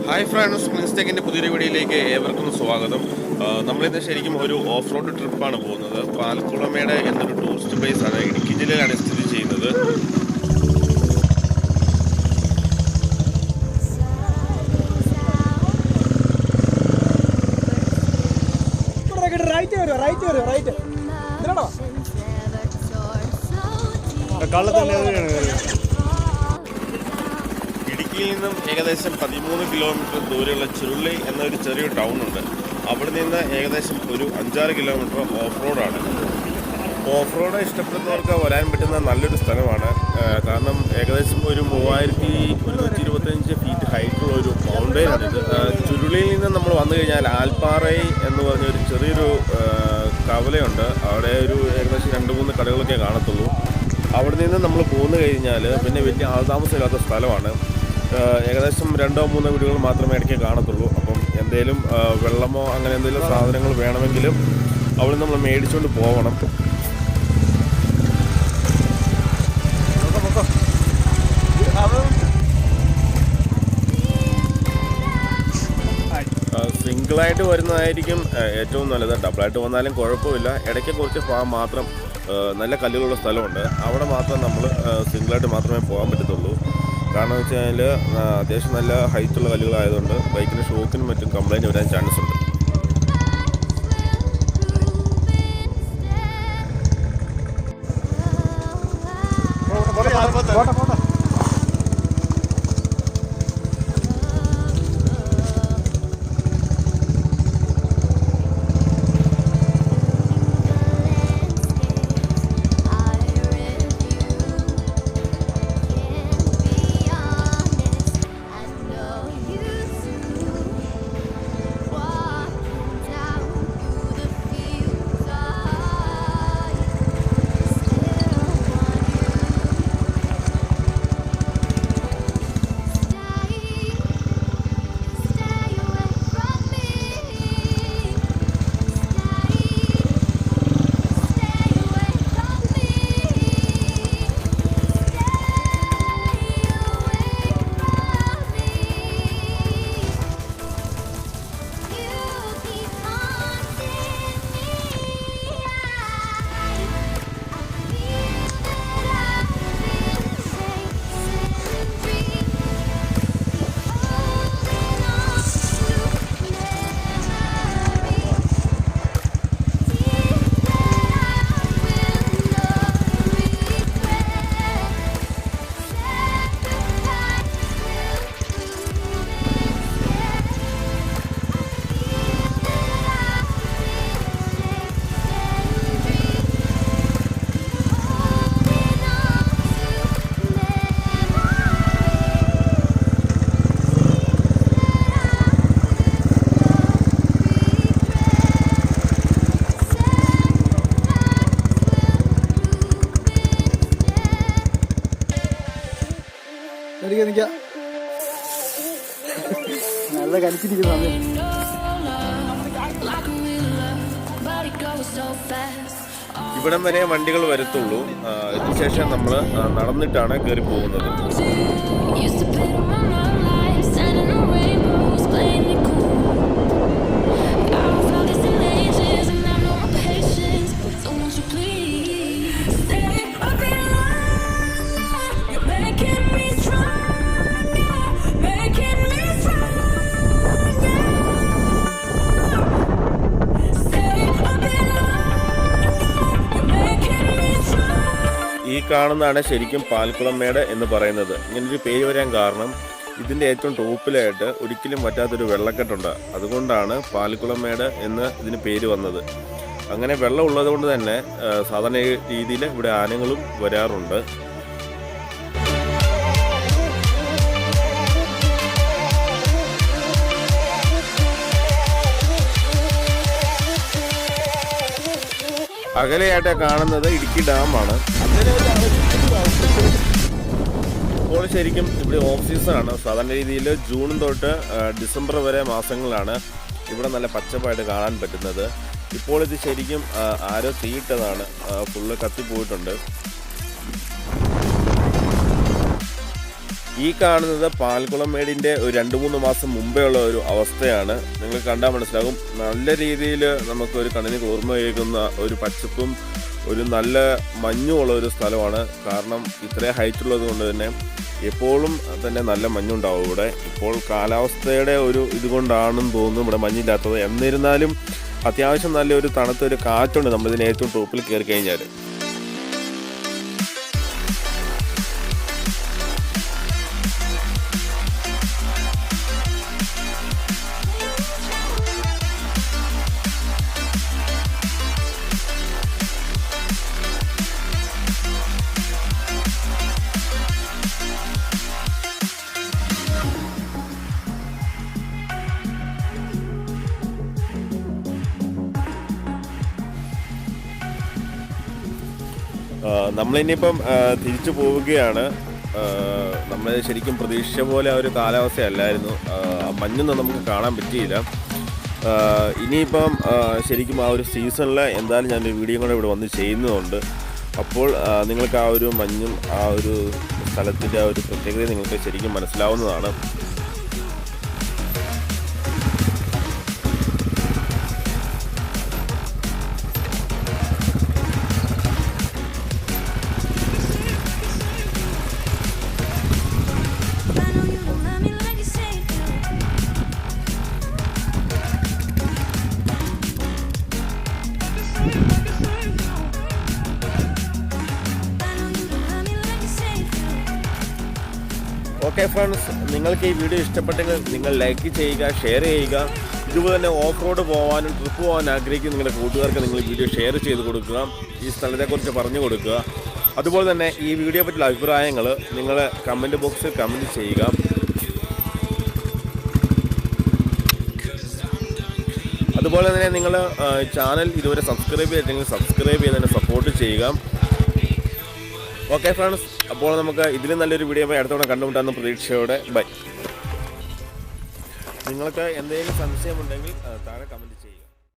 Hi friends, മിൻസ്റ്റെക്കിൻ്റെ പുതിയൊരു വീഡിയോയിലേക്ക് ഏവർക്കും സ്വാഗതം. നമ്മളിന്ന് ശരിക്കും ഒരു ഓഫ് റോഡ് ട്രിപ്പാണ് പോകുന്നത്. പാൽക്കുളമേട് എന്നൊരു ടൂറിസ്റ്റ് പ്ലേസ് ആണ്, ഇടുക്കി ജില്ലയിലാണ് സ്ഥിതി ചെയ്യുന്നത്. ഇടുക്കിയിൽ നിന്നും ഏകദേശം 13 കിലോമീറ്റർ ദൂരെയുള്ള ചുരുളി എന്നൊരു ചെറിയ ടൗൺ ഉണ്ട്. അവിടെ നിന്ന് ഏകദേശം ഒരു 5-6 കിലോമീറ്റർ ഓഫ് റോഡാണ്. ഓഫ് റോഡ് ഇഷ്ടപ്പെടുന്നവർക്ക് വരാൻ പറ്റുന്ന നല്ലൊരു സ്ഥലമാണ്. കാരണം ഏകദേശം ഒരു 3125 ഫീറ്റ് ഹൈറ്റുള്ള ഒരു മൗണ്ടൈനാണിത്. ചുരുളിയിൽ നിന്ന് നമ്മൾ വന്നു കഴിഞ്ഞാൽ ആൽപ്പാറൈ എന്ന് പറഞ്ഞൊരു ചെറിയൊരു കവലയുണ്ട്. അവിടെ ഒരു ഏകദേശം 2-3 കടകളൊക്കെ കാണത്തുള്ളൂ. അവിടെ നിന്ന് നമ്മൾ പോന്നു കഴിഞ്ഞാൽ പിന്നെ വലിയ ആൾതാമസമില്ലാത്ത സ്ഥലമാണ്. ഏകദേശം 2-3 വീടുകൾ മാത്രമേ ഇടയ്ക്ക് കാണത്തുള്ളൂ. അപ്പം എന്തെങ്കിലും വെള്ളമോ അങ്ങനെ എന്തെങ്കിലും സാധനങ്ങൾ വേണമെങ്കിലും അവിടെ നമ്മൾ മേടിച്ചുകൊണ്ട് പോകണം. സിംഗിളായിട്ട് വരുന്നതായിരിക്കും ഏറ്റവും നല്ലത്. ഡബിളായിട്ട് വന്നാലും കുഴപ്പമില്ല. ഇടയ്ക്ക് കുറച്ച് ഭാഗം മാത്രം നല്ല കല്ലുകളുള്ള സ്ഥലമുണ്ട്. അവിടെ മാത്രം നമ്മൾ സിംഗിളായിട്ട് മാത്രമേ പോകാൻ പറ്റത്തുള്ളൂ. കാരണം എന്ന് വെച്ച് കഴിഞ്ഞാൽ അത്യാവശ്യം നല്ല ഹൈറ്റുള്ള കല്ലുകളായതുകൊണ്ട് ബൈക്കിന് ഷോക്കിനും മറ്റും കംപ്ലൈൻറ്റ് വരാൻ ചാൻസ് ഉണ്ട്. നല്ല കളിച്ചിരിക്കുന്നു. ഇവിടം വരെ വണ്ടികൾ വരത്തുള്ളൂ. ഇതിനുശേഷം നമ്മൾ നടന്നിട്ടാണ് കയറി പോകുന്നത്. ഈ കാണുന്നതാണ് ശരിക്കും പാൽക്കുളമേട് എന്ന് പറയുന്നത്. ഇങ്ങനൊരു പേര് വരാൻ കാരണം ഇതിൻ്റെ ഏറ്റവും ടോപ്പിലായിട്ട് ഒരിക്കലും പറ്റാത്തൊരു വെള്ളക്കെട്ടുണ്ട്. അതുകൊണ്ടാണ് പാൽക്കുളമേട് എന്ന് ഇതിന് പേര് വന്നത്. അങ്ങനെ വെള്ളം ഉള്ളത് കൊണ്ട് തന്നെ സാധാരണ രീതിയിൽ ഇവിടെ ആനകളും വരാറുണ്ട്. അകലെയായിട്ട് കാണുന്നത് ഇടുക്കി ഡാമാണ്. ഇപ്പോൾ ശരിക്കും ഇവിടെ ഓഫ് സീസണാണ്. സാധാരണ രീതിയിൽ ജൂൺ തൊട്ട് ഡിസംബർ വരെ മാസങ്ങളിലാണ് ഇവിടെ നല്ല പച്ചപ്പായിട്ട് കാണാൻ പറ്റുന്നത്. ഇപ്പോൾ ഇത് ശരിക്കും ആരോ തീയിട്ടതാണ്, ഫുള്ള് കത്തിപ്പോയിട്ടുണ്ട്. ഈ കാണുന്നത് പാൽക്കുളം മേടിൻ്റെ ഒരു 2-3 മാസം മുമ്പേ ഉള്ള ഒരു അവസ്ഥയാണ്. നിങ്ങൾ കണ്ടാൽ മനസ്സിലാകും. നല്ല രീതിയിൽ നമുക്കൊരു കണ്ണിന് കുളിർമയേകുന്ന ഒരു പച്ചപ്പും ഒരു നല്ല മഞ്ഞുമുള്ള ഒരു സ്ഥലമാണ്. കാരണം ഇത്രയും ഹൈറ്റ് ഉള്ളത് കൊണ്ട് തന്നെ എപ്പോഴും തന്നെ നല്ല മഞ്ഞുണ്ടാവും ഇവിടെ. ഇപ്പോൾ കാലാവസ്ഥയുടെ ഒരു ഇതുകൊണ്ടാണെന്ന് തോന്നുന്നു ഇവിടെ മഞ്ഞില്ലാത്തത്. എന്നിരുന്നാലും അത്യാവശ്യം നല്ലൊരു തണുത്തൊരു കാറ്റുണ്ട് നമ്മളിതിന് ഏറ്റവും ടോപ്പിൽ കയറി കഴിഞ്ഞാൽ. നമ്മളിനിയിപ്പം തിരിച്ചു പോവുകയാണ്. നമ്മൾ ശരിക്കും പ്രതീക്ഷിച്ച പോലെ ആ ഒരു കാലാവസ്ഥയല്ലായിരുന്നു. മഞ്ഞൊന്നും നമുക്ക് കാണാൻ പറ്റിയില്ല. ഇനിയിപ്പം ശരിക്കും ആ ഒരു സീസണിൽ എന്തായാലും ഞാനൊരു വീഡിയോ കൂടെ ഇവിടെ വന്ന് ചെയ്യുന്നതുണ്ട്. അപ്പോൾ നിങ്ങൾക്ക് ആ ഒരു മഞ്ഞും ആ ഒരു സ്ഥലത്തിൻ്റെ ആ ഒരു പ്രത്യേകത നിങ്ങൾക്ക് ശരിക്കും മനസ്സിലാവുന്നതാണ്. ഓക്കെ ഫ്രണ്ട്സ്, നിങ്ങൾക്ക് ഈ വീഡിയോ ഇഷ്ടപ്പെട്ടെങ്കിൽ നിങ്ങൾ ലൈക്ക് ചെയ്യുക, ഷെയർ ചെയ്യുക. ഇതുപോലെ തന്നെ ഓഫ് റോഡ് പോകാനും ട്രിപ്പ് പോകാൻ ആഗ്രഹിക്കുന്ന നിങ്ങളുടെ കൂട്ടുകാർക്ക് നിങ്ങൾ വീഡിയോ ഷെയർ ചെയ്ത് കൊടുക്കുക. ഈ സ്ഥലത്തെക്കുറിച്ച് പറഞ്ഞു കൊടുക്കുക. അതുപോലെ തന്നെ ഈ വീഡിയോ പറ്റിയുള്ള അഭിപ്രായങ്ങൾ നിങ്ങൾ കമൻറ്റ് ബോക്സിൽ കമൻറ്റ് ചെയ്യുക. അതുപോലെ തന്നെ നിങ്ങൾ ചാനൽ ഇതുവരെ സബ്സ്ക്രൈബ് ചെയ്തിട്ടുണ്ടെങ്കിൽ സബ്സ്ക്രൈബ് ചെയ്ത് തന്നെ സപ്പോർട്ട് ചെയ്യുക. ഓക്കെ ഫ്രണ്ട്സ്, അപ്പോൾ നമുക്ക് ഇതിലും നല്ലൊരു വീഡിയോ അടുത്ത തവണ കണ്ടുമുട്ടാമെന്ന പ്രതീക്ഷയോടെ ബൈ. നിങ്ങൾക്ക് എന്തെങ്കിലും സംശയമുണ്ടെങ്കിൽ താഴെ കമൻറ്റ് ചെയ്യുക.